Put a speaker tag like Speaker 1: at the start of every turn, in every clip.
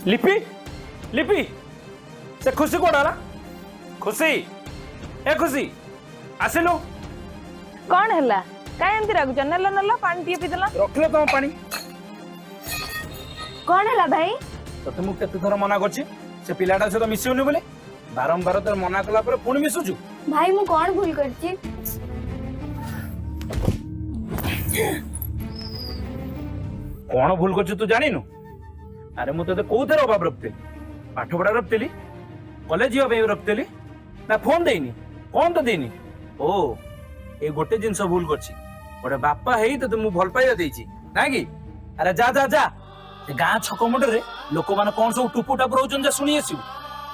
Speaker 1: लिपि लिपि से खुशी कोड़ा खुशी ए खुशी आसिलु
Speaker 2: कौन है कहीं एमती रागुच नेला नेला पानी टी पीदेला
Speaker 1: रखले तुम पानी
Speaker 2: कौन है भाई
Speaker 1: तते मु केते थर मना करछि से पिलाटा सहित मिसिउनी बोले बारंबार तर मना कला पर पुणी मिसुछु
Speaker 3: भाई मु कौन भूल करछि
Speaker 1: कौन भूल करछु तू जानिनु अरे मु तते कोथेर अभाव रखते पाठ पढ़ा रखतेली कॉलेज जीवा पे रखतेली ना फोन देनी कौन तो देनी ओ ए गोटे जिनस भूल करछि गोटे बापा हेई तते मु भल पाइया देछि ना कि अरे जा जा जा ए गां छक मुंडरे लोक माने कोन सब टुपु टाप रहउछन जे सुनी आसिउ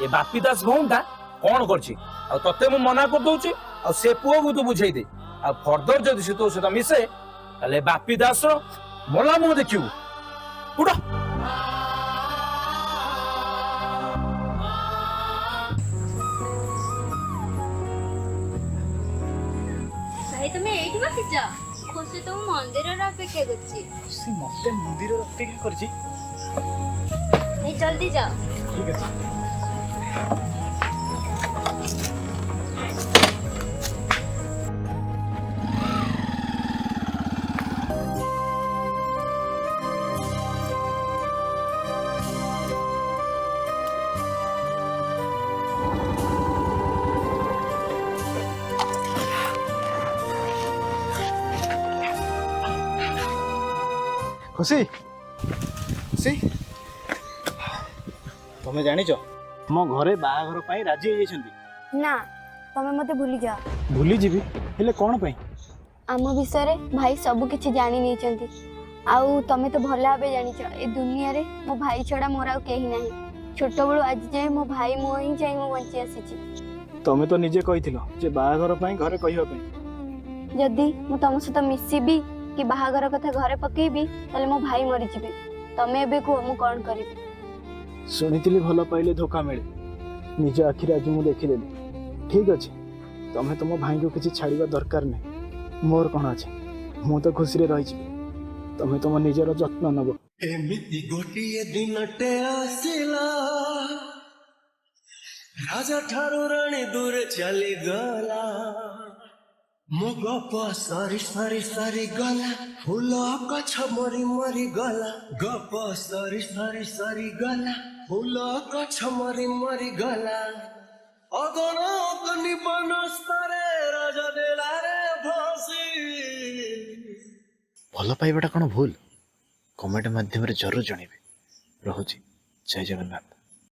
Speaker 1: ए बापी दास भौंटा कोन करछि आ तते मु मना कर दउछि आ से पुओ को तू बुझाई दे आ फर्दर जदि से तो से मिसे ताले बापी दास रो मोला मु देखिउ उड़ा
Speaker 4: भाई तुम एठी बसिच खुशी तो मंदिर रे अपेक्षा करछि
Speaker 5: से मते मंदिर रे अपेक्षा करछि
Speaker 4: नहीं जल्दी जाओ
Speaker 5: ठीक है खुशी खुशी तुम जानिच मो घरे बाहाघर पाई राजी हो जाइछन्ती
Speaker 3: ना तमे मते भूली जा
Speaker 5: भूली जीवी हेले कोन पई
Speaker 3: आम विषय रे भाई सब किछि जानि नै चंती आउ तमे तो भला भाबे जानिछ ए दुनिया रे मो भाई छडा मोर आउ केही नाही छोट बळु आज जे मो भाई मो ही चाहि मो बंची आसीछि
Speaker 5: तमे तो निजे कहिथिलो जे बाहाघर पाई घरे कहियो पई
Speaker 3: जदी मु तम सहित मिसिबी कि बाहाघर कथा घरे पकेबी तले मो भाई मरि जिबे तमे एबे को मु कोन करिबी
Speaker 5: सुनितिली भल पाइले धोखा मिले निज आखिर आज मु देखिलेली ठीक अछि तमे तुम भाई को किछि छाड़ीबा दरकार नै मोर कोन अछि मु तो खुशी रे रहि छी तमे तुम निजर जत्न नबो
Speaker 6: एमिति गोटिए दिनटे आसिला राजा ठारू रानी दूर चली गला मो गप सरी सरी सरी गला फूल गछ मरी मरी गला गप सरी सरी सरी गला फूल गछ मरी मरी गला अगन अग्नि बनस्तरे राजा देला रे फसी
Speaker 7: भल पाइबाटा कौन भूल कमेंट माध्यम जरूर जनइबे रहुची जय जगन्नाथ।